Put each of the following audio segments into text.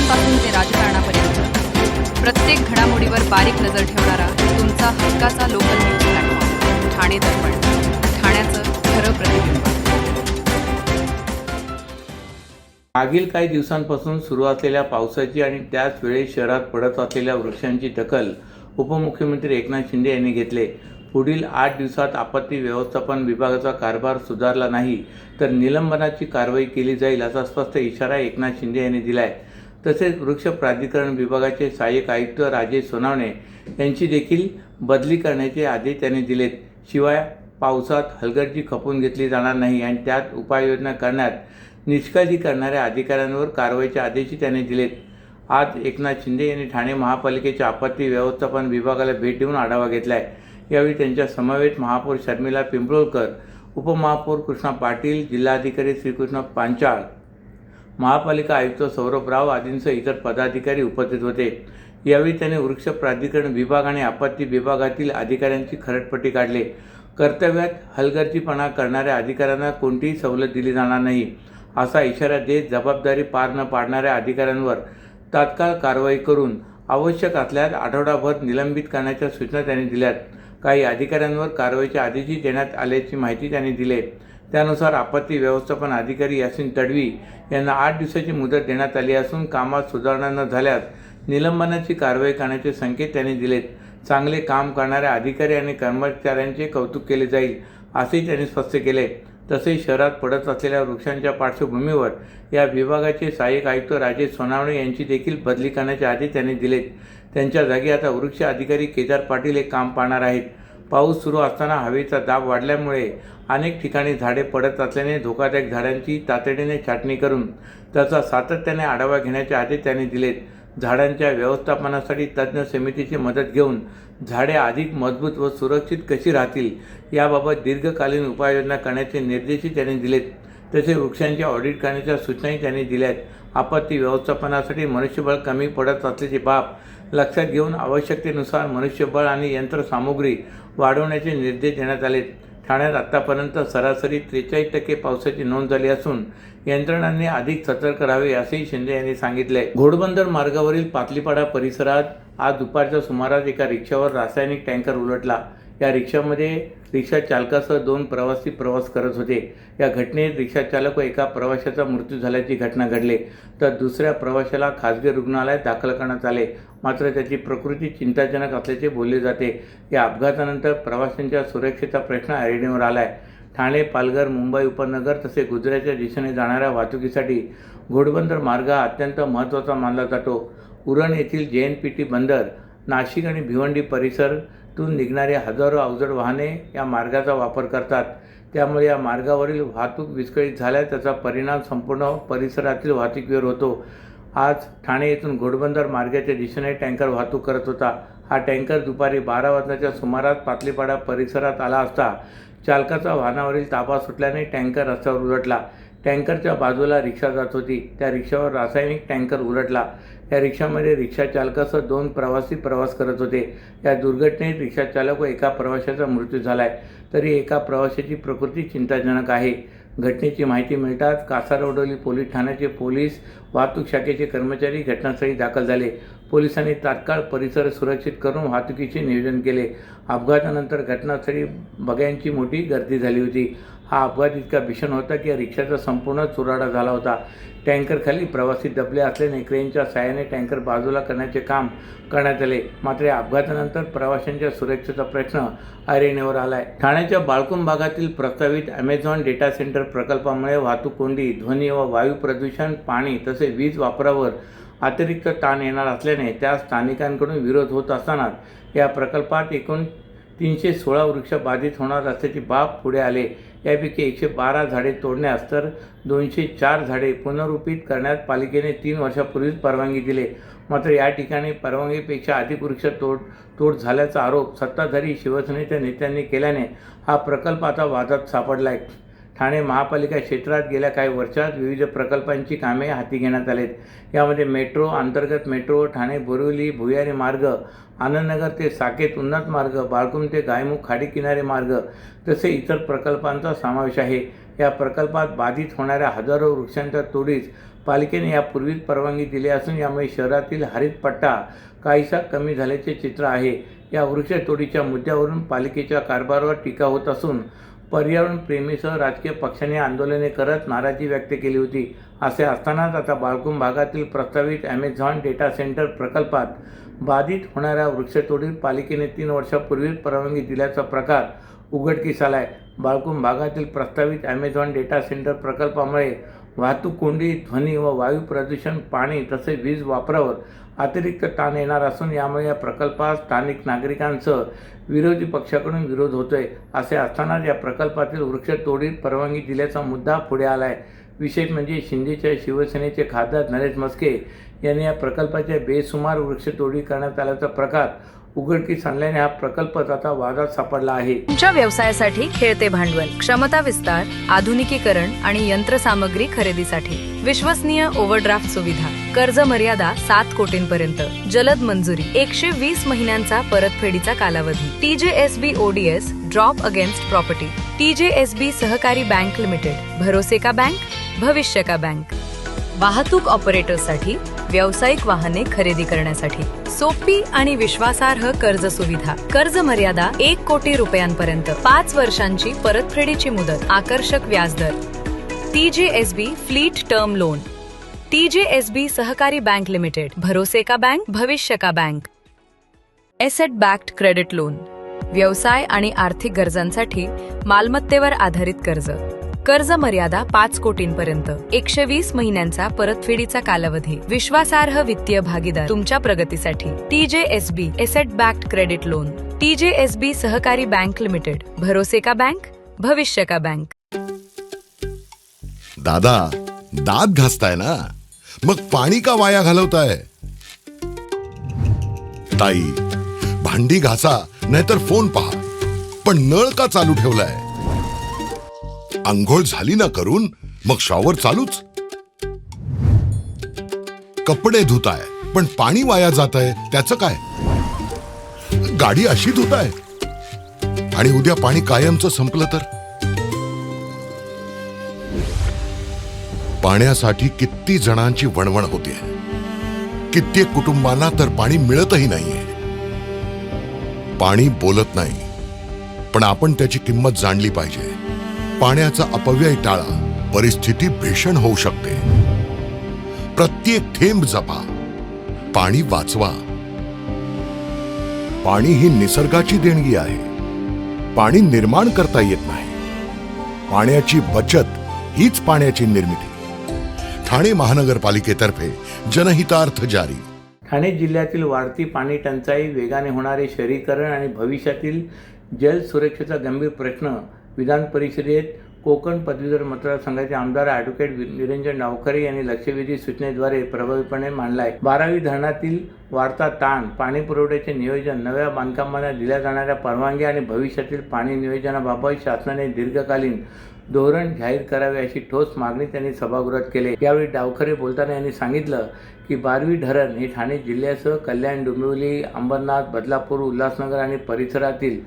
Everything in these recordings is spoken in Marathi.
प्रचारापासून ते राजकारणापर्यंत प्रत्येक घडामोडीवर बारीक नजर ठेवणारा तुमचा हक्काचा लोकल न्यूज प्लॅटफॉर्म ठाणे दर्पण, ठाण्याचं खरं प्रतिबिंब। मागील काही दिवसांपासून सुरू असलेल्या पावसाची आणि त्याच वेळी शहरात पडत असलेल्या वृक्षांची दखल उपमुख्यमंत्री एकनाथ शिंदे यांनी घेतले। पुढील 8 दिवसात आपत्ती व्यवस्थापन विभागाचा कारभार सुधारला नाही तर निलंबनाची कारवाई केली जाईल असा स्पष्ट इशारा एकनाथ शिंदे यांनी दिलाय। तसेच वृक्ष प्राधिकरण विभागाचे सहाय्यक आयुक्त राजेश सोनावणे यांची देखील बदली करण्याचे आदेश त्यांनी दिलेत। शिवाय पावसात हलगर्जी खपून घेतली जाणार नाही आणि त्यात उपाययोजना करण्यात निष्काळजी करणाऱ्या अधिकाऱ्यांवर कारवाईचे आदेशही त्यांनी दिलेत। आज एकनाथ शिंदे यांनी ठाणे महापालिकेच्या आपत्ती व्यवस्थापन विभागाला भेट देऊन आढावा घेतलाय। यावेळी त्यांच्या समवेत महापौर शर्मिला पिंपळकर, उपमहापौर कृष्णा पाटील, जिल्हाधिकारी श्रीकृष्ण पांचाळ, महापालिका आयुक्त सौरभ राव आदींसह इतर पदाधिकारी उपस्थित होते। यावेळी त्यांनी वृक्ष प्राधिकरण विभाग आणि आपत्ती विभागातील अधिकाऱ्यांची खरडपट्टी काढली। कर्तव्यात हलगर्जीपणा करणाऱ्या अधिकाऱ्यांना कोणतीही सवलत दिली जाणार नाही असा इशारा देत जबाबदारी पार न पाडणाऱ्या अधिकाऱ्यांवर तात्काळ कारवाई करून आवश्यक असल्यास आठवडाभर निलंबित करण्याच्या सूचना त्यांनी दिल्यात। काही अधिकाऱ्यांवर कारवाईचे आदेशही देण्यात आल्याची माहिती त्यांनी दिली। त्यानुसार आपत्ती व्यवस्थापन अधिकारी यासिन तडवी यांना 8 दिवसाची मुदत देण्यात आली असून कामात सुधारणा न झाल्यास निलंबनाची कारवाई करण्याचे संकेत त्यांनी दिलेत। चांगले काम करणाऱ्या अधिकारी आणि कर्मचाऱ्यांचे कौतुक केले जाईल असेही त्यांनी स्पष्ट केले। तसेच शहरात पडत असलेल्या वृक्षांच्या पार्श्वभूमीवर या विभागाचे सहाय्यक आयुक्त राजेश सोनावणे यांची देखील बदली करण्याचे आदेश त्यांनी दिलेत। त्यांच्या जागी आता वृक्ष अधिकारी केदार पाटील हे काम पाहणार आहेत। पाऊस सुरू असताना हवेचा दाब वाढल्यामुळे अनेक ठिकाणी झाडे पडत असल्याने धोकादायक झाडांची तातडीने छाटणी करून त्याचा सातत्याने आढावा घेण्याचे आदेश त्यांनी दिलेत। झाडांच्या व्यवस्थापनासाठी तज्ज्ञ समितीची मदत घेऊन झाडे अधिक मजबूत व सुरक्षित कशी राहतील याबाबत दीर्घकालीन उपाययोजना करण्याचे निर्देशही त्यांनी दिलेत। तसेच वृक्षांचे ऑडिट करण्याच्या सूचनाही त्यांनी दिल्यात। आपत्ती व्यवस्थापनासाठी मनुष्यबळ कमी पडत असल्याची बाब लक्षात घेऊन आवश्यकतेनुसार मनुष्यबळ आणि यंत्रसामुग्री वाढवण्याचे निर्देश देण्यात आले। ठाण्यात आतापर्यंत सरासरी 43% पावसाची नोंद झाली असून यंत्रणांनी अधिक सतर्क राहावे असेही शिंदे यांनी सांगितले। घोडबंदर मार्गावरील पातलीपाडा परिसरात आज दुपारच्या सुमारास एका रिक्षावर रासायनिक टँकर उलटला। या रिक्षामध्ये रिक्षा चालकासह 2 प्रवासी प्रवास करत होते। या घटनेत रिक्षा चालक व एका प्रवाशाचा मृत्यू झाल्याची घटना घडली तर दुसऱ्या प्रवाशाला खासगी रुग्णालयात दाखल करण्यात आले, मात्र त्याची प्रकृती चिंताजनक असल्याचे बोलले जाते। या अपघातानंतर प्रवाशांच्या सुरक्षेचा प्रश्न ऐरणीवर आलाय। ठाणे, पालघर, मुंबई उपनगर तसेच गुजरातच्या दिशेने जाणाऱ्या वाहतुकीसाठी घोडबंदर मार्ग हा अत्यंत महत्त्वाचा मानला जातो। उरण येथील JNPT बंदर, नाशिक आणि भिवंडी परिसरातून निघणारी हजारो अवजड वाहने या मार्गाचा वापर करतात। त्यामुळे या मार्गावरील वाहतूक विस्कळीत झाल्यास त्याचा परिणाम संपूर्ण परिसरातील वाहतुकीवर होतो। आज ठाणे येथून घोडबंदर मार्गाच्या दिशेने टँकर वाहतूक करत होता। हा टँकर दुपारी 12 वाजण्याच्या सुमारास पातलीपाडा परिसरात आला असता चालकाचा वाहनावरील ताबा सुटल्याने टँकर रस्त्यावर उलटला। टँकरच्या बाजूला रिक्षा जात होती, त्या रिक्षावर रासायनिक टँकर उलटला। या रिक्षामध्ये रिक्षा चालकासह 2 प्रवासी प्रवास करत होते। या दुर्घटनेत रिक्षा चालक व एका प्रवाशाचा मृत्यू झालाय, तरी एका प्रवाशाची प्रकृती चिंताजनक आहे। घटनेची माहिती मिळताच कासारवडोली पोलीस ठाण्याचे पोलीस वाहतूक शाखेचे कर्मचारी घटनास्थळी दाखल झाले। पोलिसांनी तात्काळ परिसर सुरक्षित करून वाहतुकीचे नियोजन केले। अपघातानंतर घटनास्थळी बघ्यांची मोठी गर्दी झाली होती। हा अपघात इतका भीषण होता की या रिक्षाचा संपूर्ण चुराडा झाला होता। टँकरखाली प्रवासी दबले असल्याने क्रेनच्या सहाय्याने टँकर बाजूला करण्याचे काम करण्यात आले, मात्र या अपघातानंतर प्रवाशांच्या सुरक्षेचा प्रश्न ऐरणीवर आलाय। ठाण्याच्या बाळकुंभ भागातील प्रस्तावित अमेझॉन डेटा सेंटर प्रकल्पामुळे वाहतूक कोंडी, ध्वनी व वायू प्रदूषण, पाणी तसेच वीज वापरावर अतिरिक्त ताण येणार असल्याने त्यास स्थानिकांकडून विरोध होत असतानाच या प्रकल्पात एकूण 316 वृक्ष बाधित होणार असल्याची बाब पुढे आले। यापैकी 112 झाडे तोडण्यास तर 204 झाडे पुनरुत्थित करण्यास पालिकेने 3 वर्षापूर्वीच परवानगी दिली, मात्र या ठिकाणी परवानगीपेक्षा अधिक वृक्ष तोड झाल्याचा आरोप सत्ताधारी शिवसेनेच्या नेत्यांनी केल्याने हा प्रकल्प आता वादात सापडला आहे। ठाणे महापालिका क्षेत्रात गेल्या काही वर्षात विविध प्रकल्पांची कामे हाती घेण्यात आलीत। यामध्ये मेट्रो, अंतर्गत मेट्रो, ठाणे बोरिवली भुयारी मार्ग, आनंदनगर ते साकेत उन्नत मार्ग, बाळकुंभ ते गायमुख खाडी किनारे मार्ग तसे इतर प्रकल्पांचा समावेश आहे। या प्रकल्पात बाधित होणाऱ्या हजारो वृक्षांच्या तोडीस पालिकेने यापूर्वीच परवानगी दिली असून यामुळे शहरातील हरित पट्टा काहीसा कमी झाल्याचे चित्र आहे. या वृक्षतोडीच्या मुद्द्यावरून पालिकेच्या कारभारावर टीका होत असून पर्यावरण प्रेमीसह राजकीय पक्षांनी आंदोलने करत नाराजी व्यक्त केली होती. असे असतानाच आता बाळकुंभ भागातील प्रस्तावित ॲमेझॉन डेटा सेंटर प्रकल्पात बाधित होणाऱ्या वृक्षतोडीस पालिकेने 3 वर्षापूर्वीच परवानगी दिल्याचा प्रकार उघडकीस आला आहे. बाळकुंभ भागातील प्रस्तावित ॲमेझॉन डेटा सेंटर प्रकल्पामुळे वाहतूक कोंडी, ध्वनी व वायू प्रदूषण, पाणी तसेच वीज वापरावर अतिरिक्त ताण येणार असून यामुळे या प्रकल्पास स्थानिक नागरिकांसह विरोधी पक्षाकडून विरोध होतोय. असे असतानाच या प्रकल्पातील वृक्षतोडीस परवानगी दिल्याचा मुद्दा पुढे आला आहे. विशेष म्हणजे शिंदेच्या शिवसेनेचे खासदार नरेश म्हस्के यांनी या प्रकल्पाच्या बेसुमार वृक्षतोडी करण्यात आल्याचा प्रकार उघडकीस आणल्याने हा प्रकल्पच आता वादात सापडला आहे. तुमच्या व्यवसायासाठी खेळते भांडवल, क्षमता विस्तार, आधुनिकीकरण आणि यंत्रसामग्री खरेदीसाठी विश्वसनीय ओव्हरड्राफ्ट सुविधा, कर्ज मर्यादा 7 कोटींपर्यंत, जलद मंजुरी, 120 महिन्यांचा परतफेडीचा कालावधी, TJSB ODS drop against property, TJSB सहकारी बँक लिमिटेड, भरोसे का बँक, भविष्य का बँक. वाहतूक ऑपरेटर्ससाठी व्यावसायिक वाहने खरेदी करण्यासाठी सोपी आणि विश्वासार्ह कर्ज सुविधा, कर्ज मर्यादा 1 कोटी रुपयांपर्यंत, 5 वर्षांची परतफेडीची मुदत, आकर्षक व्याजदर, TJSB fleet term loan, TJSB सहकारी बँक लिमिटेड, भरोसे का बँक, भविष्य का bank. Asset backed credit loan, व्यवसाय आणि आर्थिक गरजांसाठी मालमत्तेवर आधारित कर्ज, कर्ज मर्यादा 5 कोटींपर्यंत, 120 महिन्यांचा परतफेडीचा कालावधी, विश्वासार्ह वित्तीय भागीदार तुमच्या प्रगतीसाठी, TJSB asset backed credit loan, TJSB सहकारी बँक लिमिटेड, भरोसे का बँक, भविष्य का बँक. दादा, दात घासताय ना, मग पाणी का वाया घालवताय? ताई, भांडी घासा नाहीतर फोन पहा, पण नळ का चालू ठेवलाय? अंघोळ झाली ना करून, मग शॉवर चालूच. कपडे धुताय पण पाणी वाया जात आहे, त्याचं काय? गाडी अशी धुताय आणि उद्या पाणी कायमचं संपलं तर? पाण्यासाठी किती जणांची वणवण होते, कित्येक कुटुंबांना तर पाणी मिळतही नाहीये. पाणी बोलत नाही, पण आपण त्याची किंमत जाणली पाहिजे. पाण्याचा अपव्यय टाळा, परिस्थिती भीषण होऊ शकते. प्रत्येक थेंब जपा, पाणी वाचवा. पाणी ही निसर्गाची देणगी आहे. पाणी निर्माण करता येत नाही. पाण्याची बचत हीच पाण्याची निर्मिती. ठाणे महानगरपालिकेतर्फे जनहितार्थ जारी. ठाणे जिल्ह्यातील वाढती पाणी टंचाई, वेगाने होणारे शहरीकरण आणि भविष्यातील जल सुरक्षेचा गंभीर प्रश्न विधान परिषदेत कोकण पदवीधर मतदारसंघाचे आमदार ॲडव्होकेट निरंजन डावखरे यांनी लक्षवेधी सूचनेद्वारे प्रभावीपणे मांडला आहे. 12वी धरणातील वाढता ताण, पाणी पुरवठ्याचे नियोजन, नव्या बांधकामांना दिल्या जाणाऱ्या परवानगी आणि भविष्यातील पाणी नियोजनाबाबत शासनाने दीर्घकालीन धोरण जाहीर करावे अशी ठोस मागणी त्यांनी सभागृहात केली. यावेळी डावखरे बोलताना यांनी सांगितलं की 12वी धरण हे ठाणे जिल्ह्यासह कल्याण, डोंबिवली, अंबरनाथ, बदलापूर, उल्हासनगर आणि परिसरातील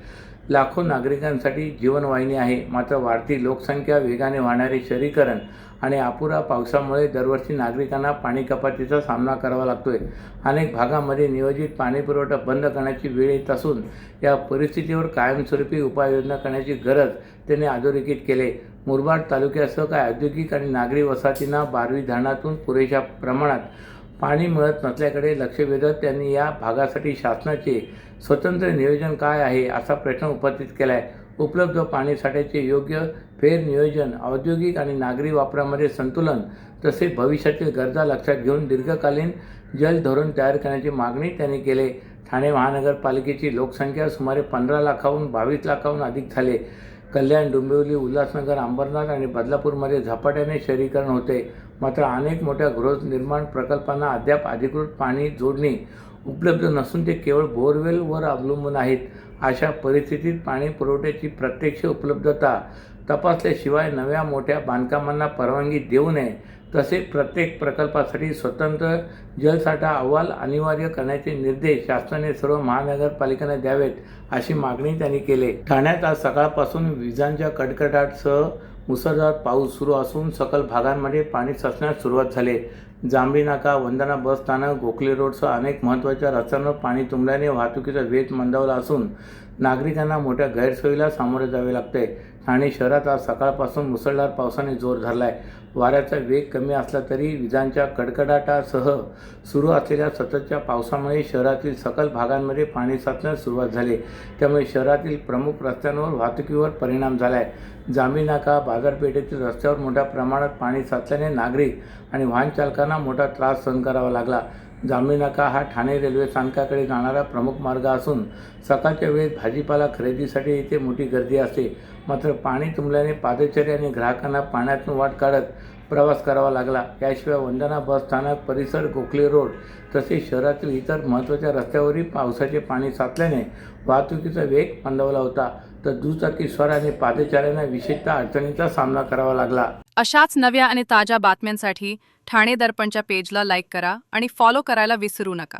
लाखो नागरिकांसाठी जीवनवाहिनी आहे. मात्र वाढती लोकसंख्या, वेगाने वाढणारे शहरीकरण आणि अपुरा पावसामुळे दरवर्षी नागरिकांना पाणी कपातीचा सामना करावा लागतोय. अनेक भागामध्ये नियोजित पाणी पुरवठा बंद करण्याची वेळ येत असून या परिस्थितीवर कायमस्वरूपी उपाययोजना करण्याची गरज त्यांनी अधोरेखित केली. मुरबाड तालुक्यासह काही औद्योगिक आणि नागरी वसाहतींना 12वी धरणातून पुरेशा प्रमाणात पाणी मिळत नसल्याकडे लक्ष वेधत त्यांनी या भागासाठी शासनाचे स्वतंत्र नियोजन काय आहे असा प्रश्न उपस्थित केला आहे. उपलब्ध पाणीसाठ्याचे योग्य फेरनियोजन, औद्योगिक आणि नागरी वापरामध्ये संतुलन तसेच भविष्यातील गरजा लक्षात घेऊन दीर्घकालीन जल धोरण तयार करण्याची मागणी त्यांनी केली. ठाणे महानगरपालिकेची लोकसंख्या सुमारे 15 लाखाहून 22 लाखाहून अधिक झाले. कल्याण, डोंबिवली, उल्हासनगर, अंबरनाथ आणि बदलापूरमध्ये झपाट्याने शहरीकरण होते. मात्र अनेक मोठ्या गृहनिर्माण प्रकल्पांना अद्याप अधिकृत पाणी जोडणी उपलब्ध नसून ते केवळ बोरवेलवर अवलंबून आहेत. अशा परिस्थितीत पाणी पुरवठ्याची प्रत्यक्ष उपलब्धता तपासल्याशिवाय नव्या मोठ्या बांधकामांना परवानगी देऊ नये. तसेच प्रत्येक प्रकल्पासाठी स्वतंत्र जलसाठा अहवाल अनिवार्य करण्याचे निर्देश शासनाने सर्व महानगरपालिकांना द्यावेत अशी मागणी त्यांनी केली. ठाण्यात आज सकाळपासून विजांच्या कडकडाटासह मुसळधार पाऊस सुरू असून सकल भागांमध्ये पाणी साचण्यास सुरुवात झाली. जांभळी नाका, वंदना बस स्थानक, गोखले रोडसह अनेक महत्त्वाच्या रस्त्यांवर पाणी तुंबल्याने वाहतुकीचा वेग मंदावला असून नागरिकांना मोठ्या गैरसोयीला सामोरे जावे लागते. ठाणे शहरात आज सकाळपासून मुसळधार पावसाने जोर धरलाय. वाऱ्याचा वेग कमी असला तरी विजांच्या कडकडाटासह सुरू असलेल्या सततच्या पावसामुळे शहरातील सकल भागांमध्ये पाणी साचण्यास सुरुवात झाली. त्यामुळे शहरातील प्रमुख रस्त्यांवर वाहतुकीवर परिणाम झालाय. जांभळी नाका, बाजारपेठेतील रस्त्यावर मोठ्या प्रमाणात पाणी साचल्याने नागरिक आणि वाहन चालकांना मोठा त्रास सहन करावा लागला. जांभळी नाका हा ठाणे रेल्वे स्थानकाकडे जाणारा प्रमुख मार्ग असून सकाळच्या वेळेत भाजीपाला खरेदीसाठी येथे मोठी गर्दी असते. मात्र पाणी तुंबल्याने पादचारी आणि ग्राहकांना पाण्यातून वाट काढत प्रवास करावा लागला. याशिवाय वंदना बस स्थानक परिसर, गोखले रोड तसेच शहरातील इतर महत्त्वाच्या रस्त्यावरही पावसाचे पाणी साचल्याने वाहतुकीचा वेग मंदावला होता. तर दुचाकीस्वार आणि पादचाऱ्यांना विशेषतः अडचणींचा सामना करावा लागला. अशाच नव्या आणि ताज्या बातम्यांसाठी ठाणे दर्पणच्या पेजला लाईक करा आणि फॉलो करायला विसरू नका.